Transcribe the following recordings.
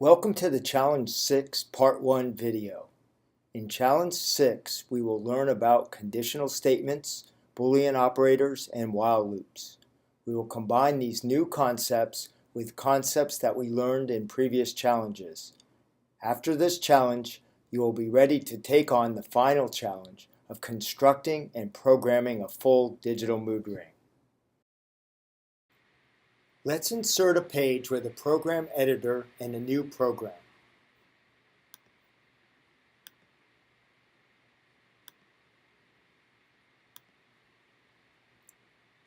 Welcome to the Challenge 6 Part 1 video. In Challenge 6, we will learn about conditional statements, Boolean operators, and while loops. We will combine these new concepts with concepts that we learned in previous challenges. After this challenge, you will be ready to take on the final challenge of constructing and programming a full digital mood ring. Let's insert a page with a program editor and a new program.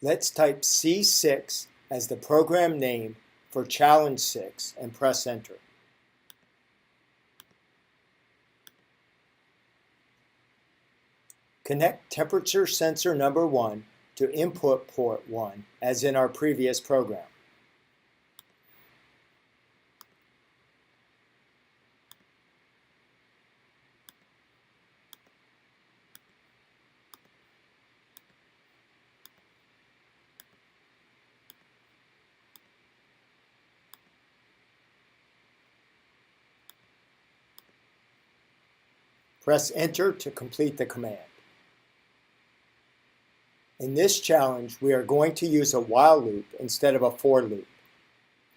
Let's type C6 as the program name for Challenge 6 and press Enter. Connect temperature sensor number 1 to input port 1 as in our previous program. Press Enter to complete the command. In this challenge, we are going to use a while loop instead of a for loop.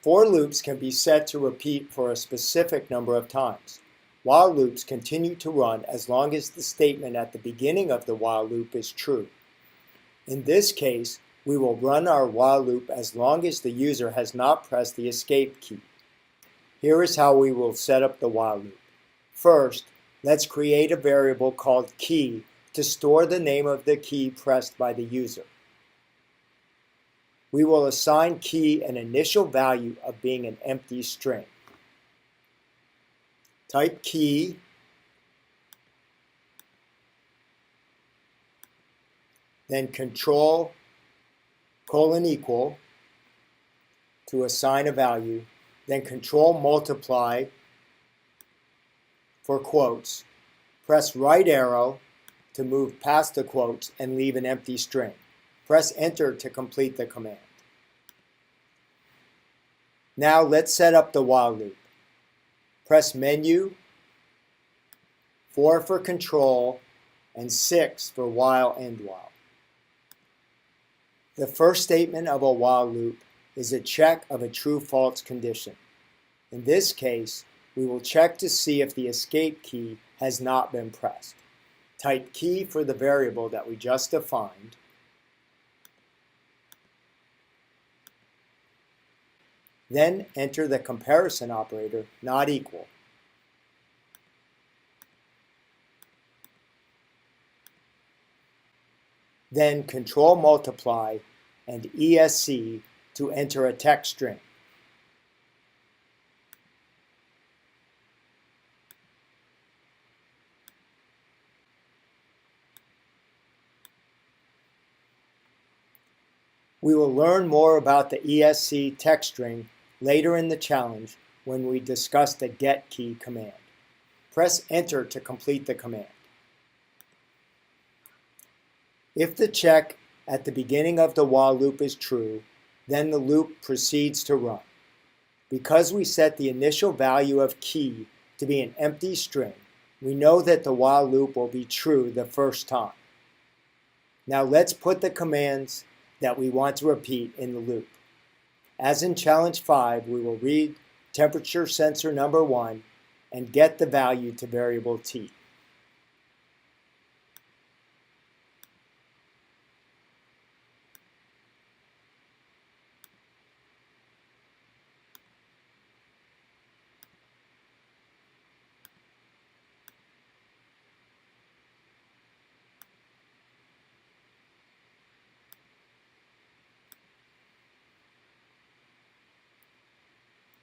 For loops can be set to repeat for a specific number of times. While loops continue to run as long as the statement at the beginning of the while loop is true. In this case, we will run our while loop as long as the user has not pressed the escape key. Here is how we will set up the while loop. First, let's create a variable called key to store the name of the key pressed by the user. We will assign key an initial value of being an empty string. Type key, then control : equal to assign a value, then control multiply for quotes. Press right arrow to move past the quotes and leave an empty string. Press Enter to complete the command. Now let's set up the while loop. Press Menu, 4 for control, and 6 for while and while. The first statement of a while loop is a check of a true-false condition. In this case, we will check to see if the escape key has not been pressed. Type key for the variable that we just defined, then enter the comparison operator, not equal. Then control multiply and ESC to enter a text string. We will learn more about the ESC text string later in the challenge when we discuss the get key command. Press Enter to complete the command. If the check at the beginning of the while loop is true, then the loop proceeds to run. Because we set the initial value of key to be an empty string, we know that the while loop will be true the first time. Now let's put the commands that we want to repeat in the loop. As in Challenge 5, we will read temperature sensor number 1 and get the value to variable t.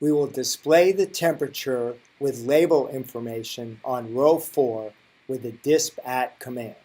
We will display the temperature with label information on row 4 with the disp@. command.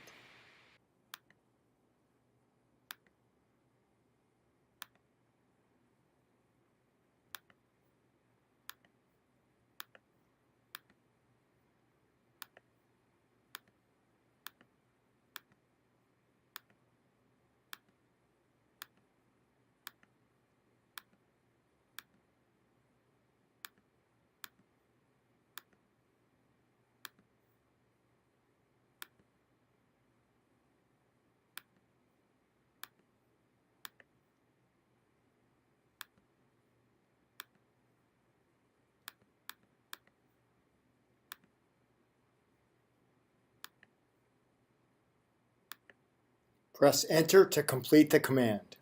Press Enter to complete the command.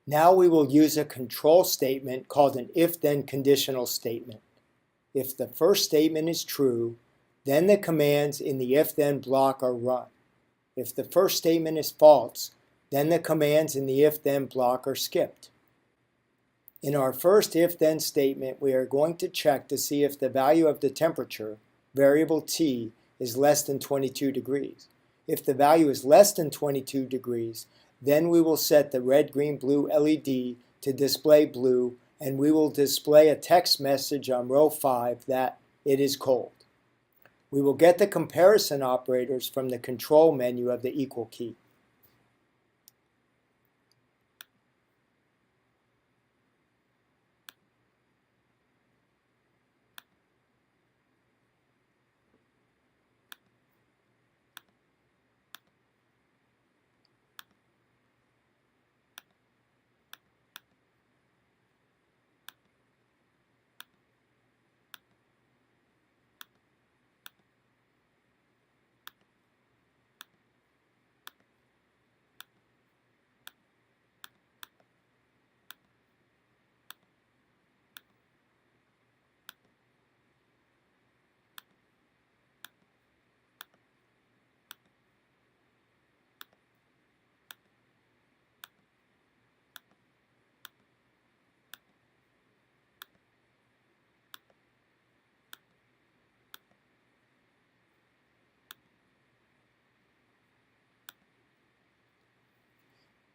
Now we will use a control statement called an if-then conditional statement. If the first statement is true, then the commands in the if-then block are run. If the first statement is false, then the commands in the if-then block are skipped. In our first if-then statement, we are going to check to see if the value of the temperature, variable T, is less than 22 degrees. If the value is less than 22 degrees, then we will set the red, green, blue LED to display blue, and we will display a text message on row 5 that it is cold. We will get the comparison operators from the control menu of the equal key.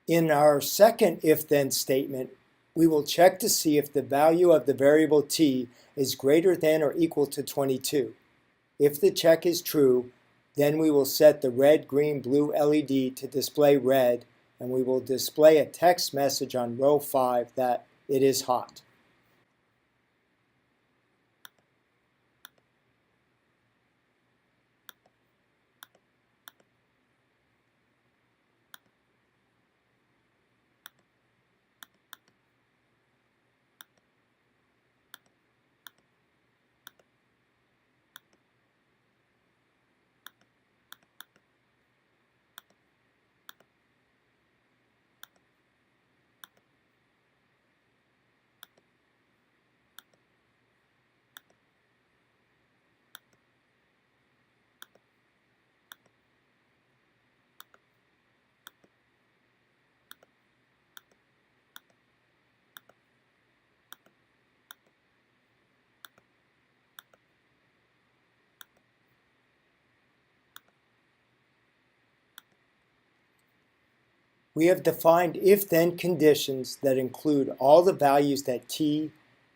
In our second if-then statement, we will check to see if the value of the variable T is greater than or equal to 22. If the check is true, then we will set the red, green, blue LED to display red, and we will display a text message on row 5 that it is hot. We have defined if-then conditions that include all the values that T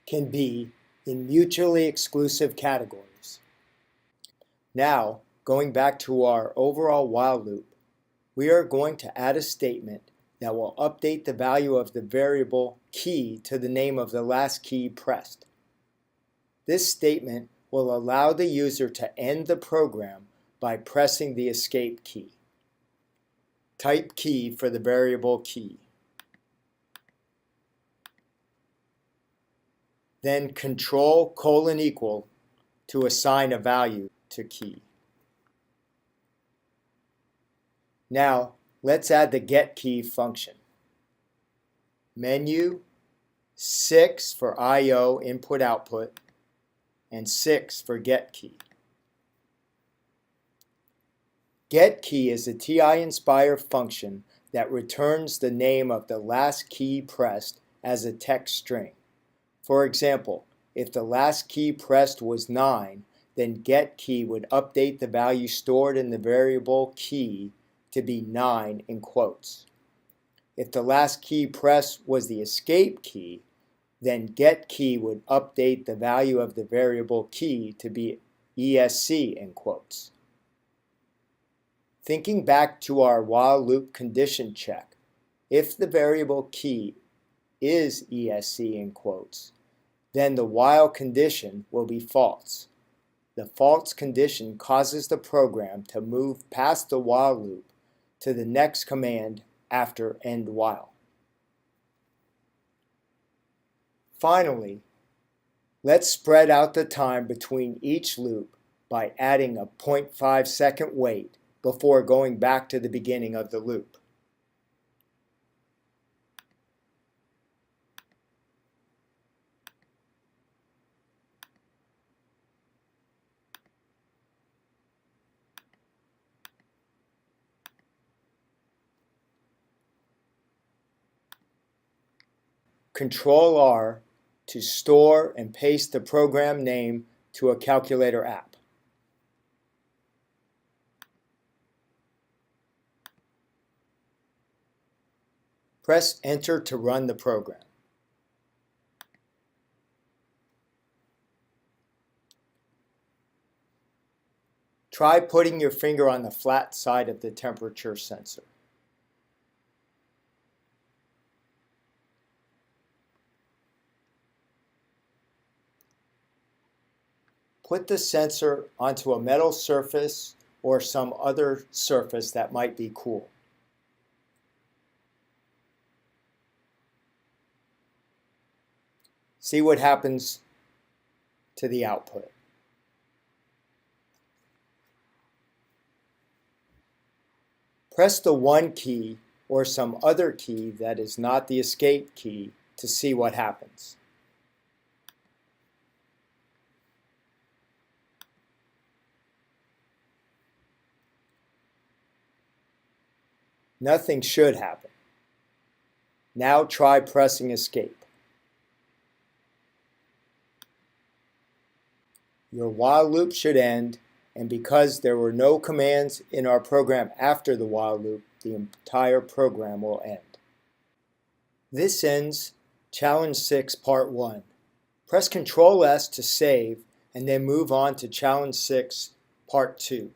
can be in mutually exclusive categories. Now, going back to our overall while loop, we are going to add a statement that will update the value of the variable key to the name of the last key pressed. This statement will allow the user to end the program by pressing the escape key. Type key for the variable key. Then Control:= to assign a value to key. Now, let's add the getKey function. Menu, 6 for I/O input/output, and 6 for getKey. GetKey is a TI-Nspire function that returns the name of the last key pressed as a text string. For example, if the last key pressed was 9, then getKey would update the value stored in the variable key to be 9 in quotes. If the last key pressed was the escape key, then getKey would update the value of the variable key to be ESC in quotes. Thinking back to our while loop condition check, if the variable key is ESC in quotes, then the while condition will be false. The false condition causes the program to move past the while loop to the next command after end while. Finally, let's spread out the time between each loop by adding a 0.5 second wait before going back to the beginning of the loop. Control R to store and paste the program name to a calculator app. Press Enter to run the program. Try putting your finger on the flat side of the temperature sensor. Put the sensor onto a metal surface or some other surface that might be cool. See what happens to the output. Press the 1 key or some other key that is not the escape key to see what happens. Nothing should happen. Now try pressing escape. Your while loop should end, and because there were no commands in our program after the while loop, the entire program will end. This ends Challenge 6 Part 1. Press Ctrl S to save and then move on to Challenge 6 Part 2.